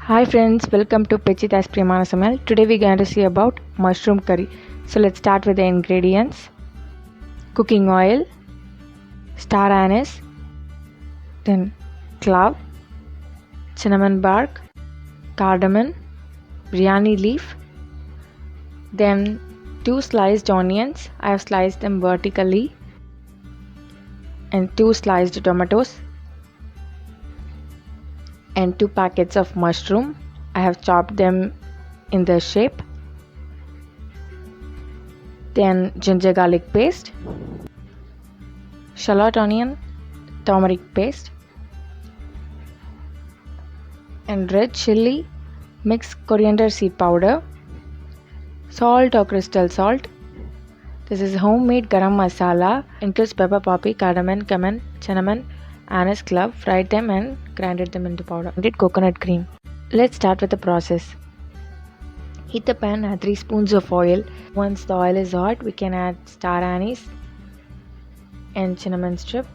Hi friends, welcome to Pechita's Priyamana Samayal. Today we're going to see about mushroom curry. So let's start with the ingredients. Cooking oil, star anise, then clove, cinnamon bark, cardamom, biryani leaf, then 2 sliced onions. I have sliced them vertically, and 2 sliced tomatoes, and 2 packets of mushroom. I have chopped them in the shape. Then ginger garlic paste, shallot onion, turmeric paste, and red chili, mixed coriander seed powder, salt or crystal salt. This is homemade garam masala, includes pepper, poppy, cardamom, cumin, cinnamon, anise, clove. Fried them and grinded them into powder. Added coconut cream. Let's start with the process. Heat the pan, add 3 spoons of oil. Once the oil is hot, we can add star anise and cinnamon strip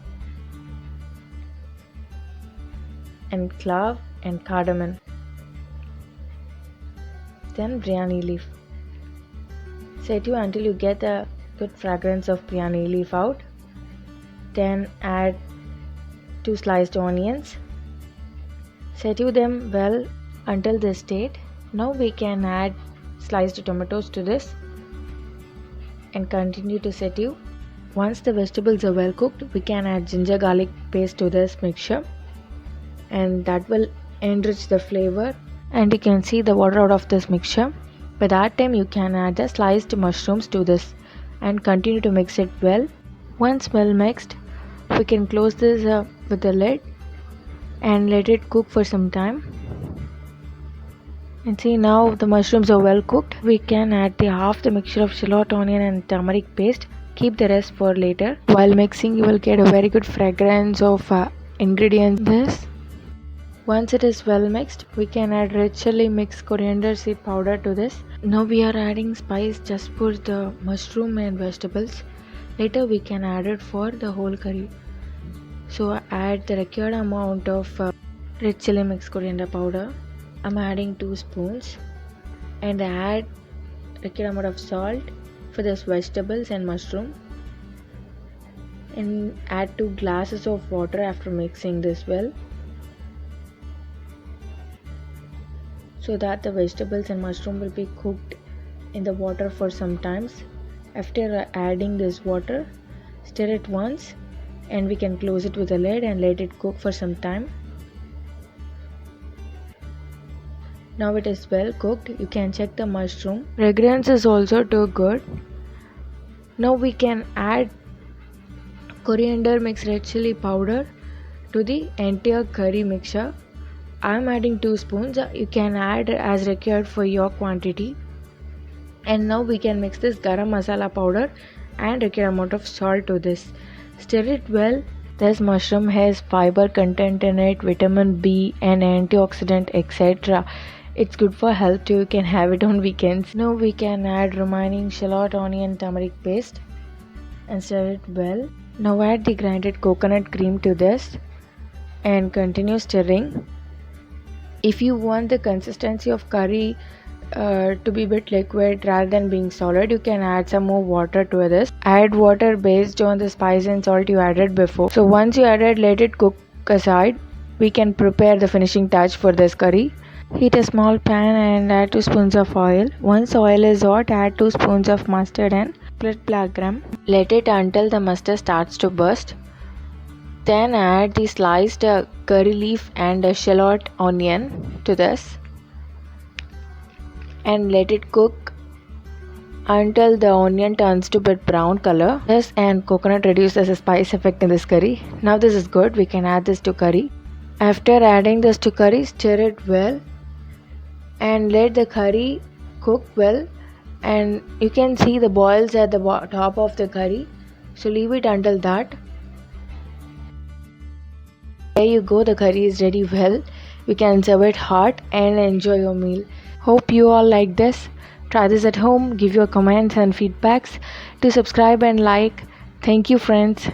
and clove and cardamom. Then biryani leaf. Saute until you get a good fragrance of biryani leaf out. Then add 2 sliced onions. Saute them well until this state. Now we can add sliced tomatoes to this and continue to saute. Once the vegetables are well cooked, we can add ginger garlic paste to this mixture, and that will enrich the flavor, and you can see the water out of this mixture. By that time you can add the sliced mushrooms to this and continue to mix it well. Once well mixed, we can close this with the lid and let it cook for some time. And see, now the mushrooms are well cooked. We can add half the mixture of shallot onion and turmeric paste. Keep the rest for later. While mixing, you will get a very good fragrance of ingredients. This. Once it is well mixed, we can add red chili, mixed coriander seed powder to this. Now we are adding spice just for the mushroom and vegetables. Later we can add it for the whole curry. So add the required amount of red chili, mixed coriander powder. I'm adding 2 spoons, and add required amount of salt for this vegetables and mushroom, and add 2 glasses of water after mixing this well, so that the vegetables and mushroom will be cooked in the water for some times. After adding this water, stir it once, and we can close it with a lid and let it cook for some time. Now it is well cooked. You can check the mushroom. Fragrance is also too good. Now we can add coriander mixed red chili powder to the entire curry mixture. I am adding 2 spoons. You can add as required for your quantity. And now we can mix this garam masala powder and required amount of salt to this. Stir it well. This mushroom has fiber content in it, vitamin B and antioxidant, etc. It's good for health too. You can have it on weekends. Now we can add remaining shallot onion turmeric paste and stir it well. Now add the grinded coconut cream to this and continue stirring. If you want the consistency of curry to be a bit liquid rather than being solid, you can add some more water to this. Add water based on the spice and salt you added before. So once you added, let it cook aside. We can prepare the finishing touch for this curry. Heat a small pan and add 2 spoons of oil. Once oil is hot, add 2 spoons of mustard and split black gram. Let it until the mustard starts to burst. Then add the sliced curry leaf and shallot onion to this and let it cook until the onion turns to a bit brown color. This and coconut reduces the spice effect in this curry. Now this is good. We can add this to curry. After adding this to curry, stir it well and let the curry cook well, and you can see the boils at the top of the curry, so leave it until that. There you go, the curry is ready well. You can serve it hot and enjoy your meal. Hope you all like this. Try this at home, give your comments and feedbacks. Do subscribe and like. Thank you friends.